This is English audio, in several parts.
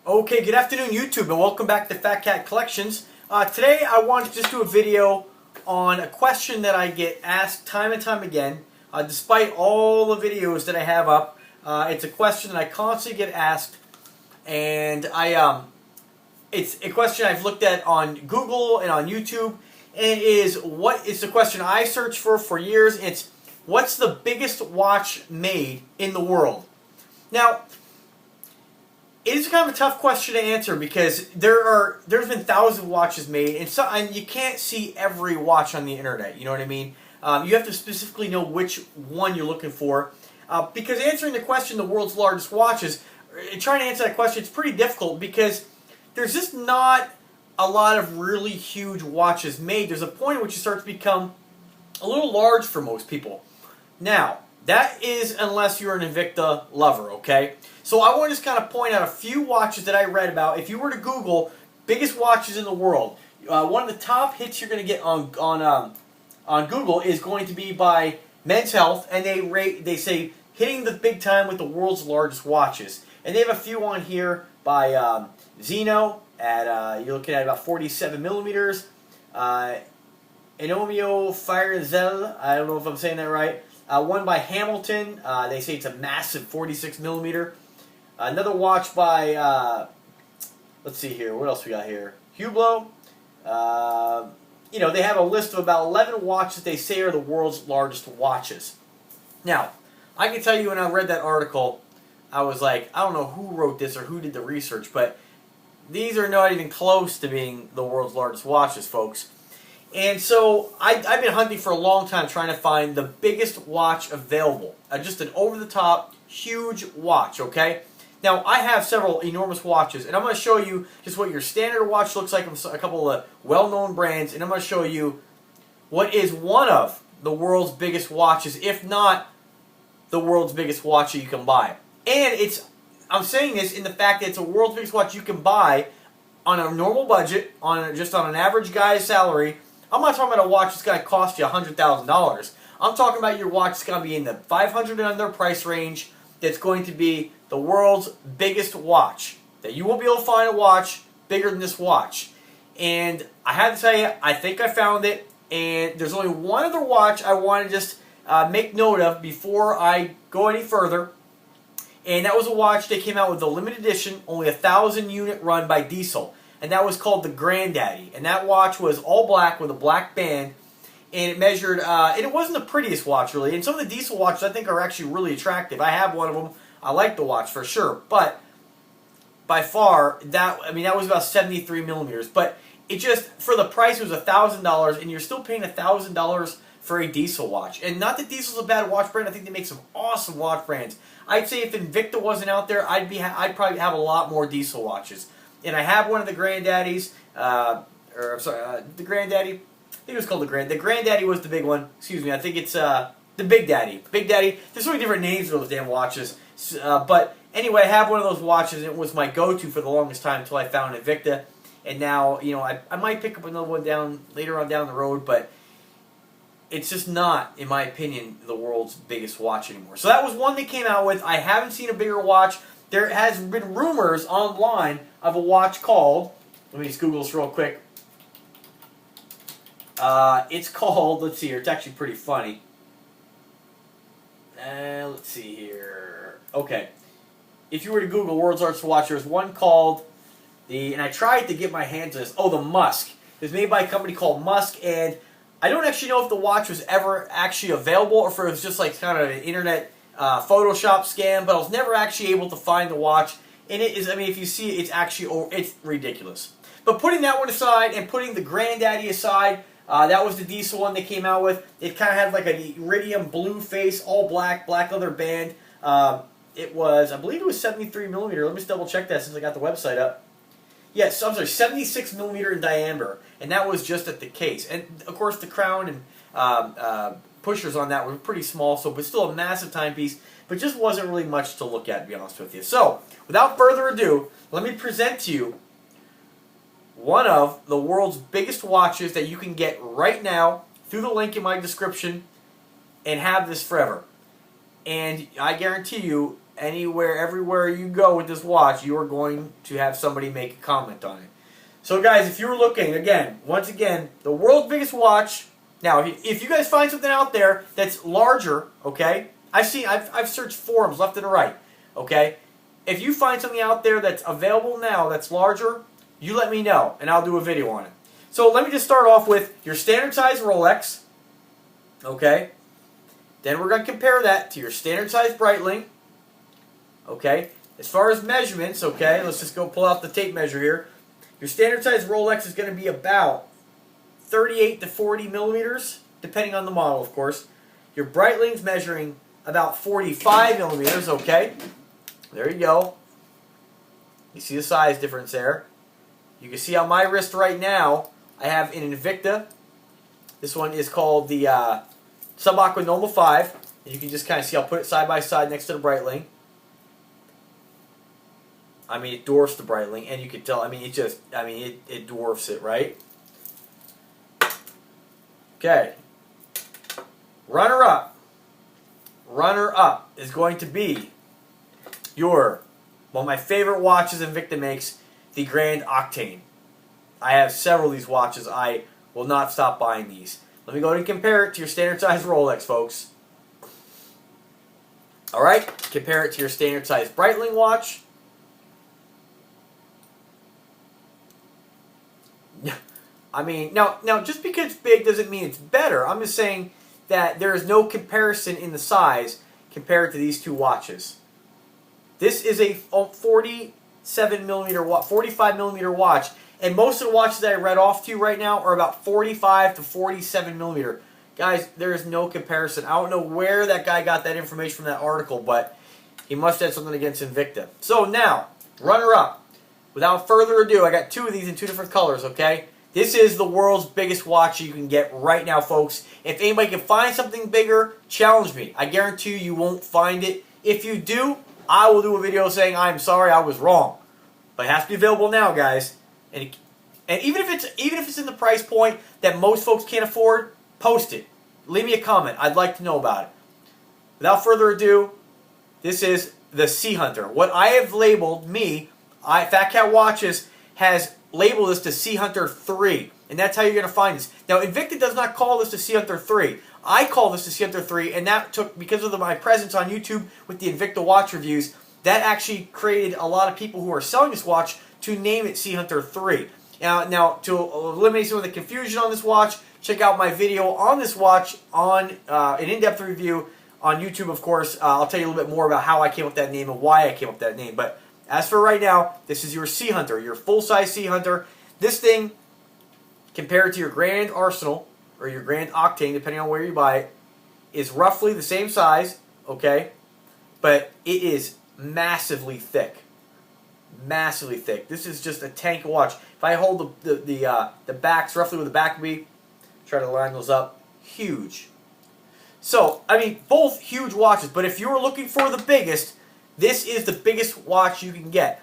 Okay, good afternoon YouTube and welcome back to Fat Cat Collections. Today I wanted to just do a video on a question that I get asked time and time again. Despite all the videos that I have up, it's a question that I constantly get asked, and it's a question I've looked at on Google and on YouTube, and it's the question I searched for years. It's, what's the biggest watch made in the world? Now, it is kind of a tough question to answer because there's been thousands of watches made, and you can't see every watch on the internet. You know what I mean? You have to specifically know which one you're looking for, because answering the question, the world's largest watches, trying to answer that question, it's pretty difficult because there's just not a lot of really huge watches made. There's a point at which it starts to become a little large for most people. Now, that is unless you're an Invicta lover, okay? So I want to just kind of point out a few watches that I read about. If you were to Google biggest watches in the world, one of the top hits you're going to get on Google is going to be by Men's Health, and they say hitting the big time with the world's largest watches. And they have a few on here by Zeno at you're looking at about 47 millimeters. Enomio Firezel, I don't know if I'm saying that right. One by Hamilton, they say it's a massive 46 millimeter. Another watch by, let's see here, what else we got here? Hublot. You know, they have a list of about 11 watches that they say are the world's largest watches. Now, I can tell you when I read that article, I was like, I don't know who wrote this or who did the research, but these are not even close to being the world's largest watches, folks. And so I've been hunting for a long time trying to find the biggest watch available. Just an over-the-top, huge watch, okay? Now, I have several enormous watches, and I'm going to show you just what your standard watch looks like from a couple of well-known brands, and I'm going to show you what is one of the world's biggest watches, if not the world's biggest watch that you can buy. And I'm saying this in the fact that it's a world's biggest watch you can buy on a normal budget, just on an average guy's salary. I'm not talking about a watch that's going to cost you $100,000. I'm talking about your watch that's going to be in the $500 and under price range, that's going to be the world's biggest watch. That you won't be able to find a watch bigger than this watch. And I have to tell you, I think I found it. And there's only one other watch I want to just make note of before I go any further. And that was a watch that came out with a limited edition, only 1,000 unit run by Diesel. And that was called the Granddaddy. And that watch was all black with a black band. And it measured, and it wasn't the prettiest watch really. And some of the Diesel watches I think are actually really attractive. I have one of them. I like the watch for sure. But by far, that was about 73 millimeters. But it just, for the price, it was $1,000. And you're still paying $1,000 for a Diesel watch. And not that Diesel's a bad watch brand. I think they make some awesome watch brands. I'd say if Invicta wasn't out there, I'd probably have a lot more Diesel watches. And I have one of the Granddaddies, the Granddaddy. I think it was called the Granddaddy was the big one. Excuse me. I think it's the Big Daddy. Big Daddy. There's so many different names for those damn watches. But anyway, I have one of those watches, and it was my go-to for the longest time until I found Invicta. And now, you know, I might pick up another one later on down the road, but it's just not, in my opinion, the world's biggest watch anymore. So that was one they came out with. I haven't seen a bigger watch. There has been rumors online of a watch called, let me just Google this real quick. It's called, let's see here, it's actually pretty funny. Let's see here. Okay. If you were to Google world's largest watch, there's one called and I tried to get my hands on this. Oh, the Musk. It was made by a company called Musk, and I don't actually know if the watch was ever actually available or if it was just like kind of an internet Photoshop scam, but I was never actually able to find the watch. And it is, I mean, if you see it, it's ridiculous. But putting that one aside and putting the Granddaddy aside, that was the Diesel one they came out with. It kind of had like an iridium blue face, all black leather band. It was, I believe it was 73 millimeter. Let me just double check that since I got the website up. Yes, I'm sorry, 76 millimeter in diameter, and that was just at the case. And of course, the crown and pushers on that were pretty small, but still a massive timepiece. But just wasn't really much to look at, to be honest with you. So, without further ado, let me present to you one of the world's biggest watches that you can get right now through the link in my description and have this forever. And I guarantee you, anywhere, everywhere you go with this watch, you are going to have somebody make a comment on it. So guys, if you're looking, again, once again, the world's biggest watch. Now, if you guys find something out there that's larger, okay, I've searched forums left and right, okay. If you find something out there that's available now that's larger, you let me know, and I'll do a video on it. So let me just start off with your standard size Rolex, okay. Then we're going to compare that to your standard size Breitling, okay. As far as measurements, okay, let's just go pull out the tape measure here. Your standard size Rolex is going to be about 38 to 40 millimeters, depending on the model, of course. Your Breitling's measuring about 45 millimeters, okay. There you go. You see the size difference there. You can see on my wrist right now, I have an Invicta. This one is called the Sub-Aqua Noma 5. And you can just kind of see, I'll put it side by side next to the Breitling. I mean, it dwarfs the Breitling, and you can tell, I mean, it dwarfs it, right? Okay. Runner-up. Runner-up is going to be one of my favorite watches Invicta makes, the Grand Octane. I have several of these watches. I will not stop buying these. Let me go ahead and compare it to your standard size Rolex, folks. Alright, compare it to your standard size Breitling watch. I mean, now just because it's big doesn't mean it's better. I'm just saying that there is no comparison in the size compared to these two watches. This is a 47 millimeter, 45 millimeter watch, and most of the watches that I read off to you right now are about 45 to 47 millimeter. Guys, there is no comparison. I don't know where that guy got that information from that article, but he must have something against Invicta. So now, runner-up. Without further ado, I got two of these in two different colors, okay? This is the world's biggest watch you can get right now, folks. If anybody can find something bigger, challenge me. I guarantee you won't find it. If you do, I will do a video saying I'm sorry, I was wrong. But it has to be available now, guys. And even if it's in the price point that most folks can't afford, post it. Leave me a comment. I'd like to know about it. Without further ado, this is the Sea Hunter. What I have labeled, Fat Cat Watches has labeled this the Sea Hunter 3. And that's how you're going to find this. Now, Invicta does not call this the Sea Hunter 3. I call this the Sea Hunter 3, and that took, because of my presence on YouTube with the Invicta watch reviews, that actually created a lot of people who are selling this watch to name it Sea Hunter 3. Now, to eliminate some of the confusion on this watch, check out my video on this watch on an in-depth review on YouTube, of course. I'll tell you a little bit more about how I came up with that name and why I came up with that name. But as for right now, this is your Sea Hunter, your full-size Sea Hunter. This thing, compared to your Grand Arsenal, or your Grand Octane, depending on where you buy it, is roughly the same size, okay? But it is massively thick. Massively thick. This is just a tank watch. If I hold the backs roughly where the back would be, try to line those up, huge. So, I mean, both huge watches, but if you were looking for the biggest, this is the biggest watch you can get.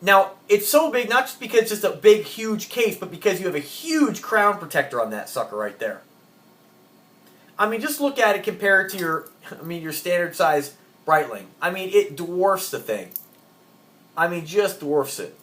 Now, it's so big, not just because it's just a big, huge case, but because you have a huge crown protector on that sucker right there. I mean, just look at it compared to your standard size Breitling. I mean, it dwarfs the thing. I mean, just dwarfs it.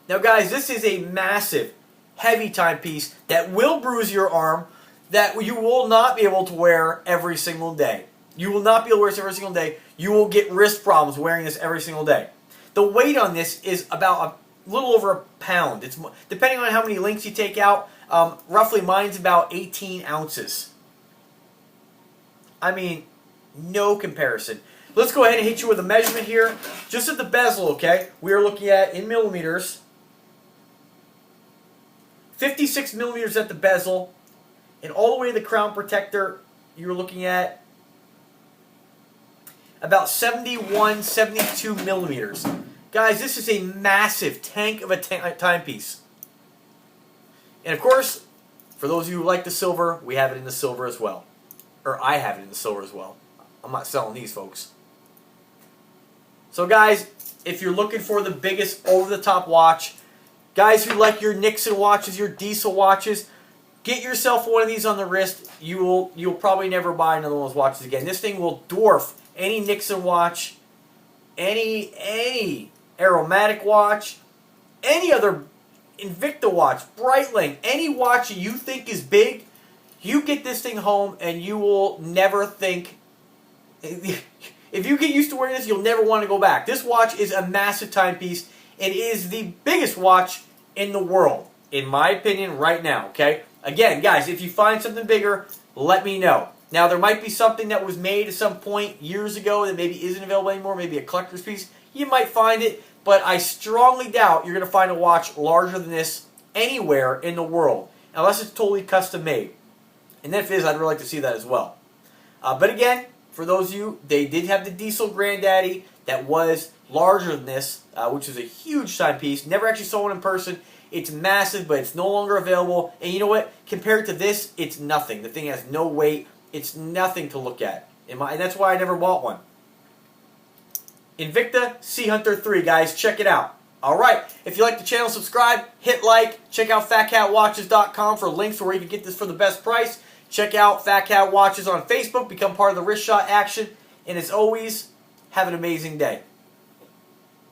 Now, guys, this is a massive, heavy timepiece that will bruise your arm, that you will not be able to wear every single day. You will not be able to wear this every single day. You will get wrist problems wearing this every single day. The weight on this is about a little over a pound. It's depending on how many links you take out. Roughly, mine's about 18 ounces. I mean, no comparison. Let's go ahead and hit you with a measurement here. Just at the bezel, okay? We are looking at, in millimeters, 56 millimeters at the bezel. And all the way to the crown protector, you're looking at about 71, 72 millimeters. Guys, this is a massive tank of a timepiece. And of course, for those of you who like the silver, we have it in the silver as well. Or I have it in the silver as well. I'm not selling these, folks. So guys, if you're looking for the biggest over-the-top watch, guys who like your Nixon watches, your diesel watches, Get yourself one of these on the wrist. You'll probably never buy another one of those watches again. This thing will dwarf any Nixon watch, any Aromatic watch, any other Invicta watch, Breitling, any watch you think is big. You get this thing home and you will never think. If you get used to wearing this, you'll never want to go back. This watch is a massive timepiece. It is the biggest watch in the world, in my opinion, right now, okay? Again, guys, if you find something bigger, let me know. Now, there might be something that was made at some point years ago that maybe isn't available anymore, maybe a collector's piece. You might find it, but I strongly doubt you're going to find a watch larger than this anywhere in the world, unless it's totally custom made. And if it is, I'd really like to see that as well. But again, for those of you, they did have the Diesel Granddaddy that was larger than this, which is a huge timepiece. Never actually saw one in person. It's massive, but it's no longer available. And you know what? Compared to this, it's nothing. The thing has no weight. It's nothing to look at. And that's why I never bought one. Invicta Sea Hunter 3, guys. Check it out. Alright, if you like the channel, subscribe, hit like, check out PHATKATWatches.com for links where you can get this for the best price. Check out Fat Cat Watches on Facebook, become part of the wrist shot action, and as always, have an amazing day.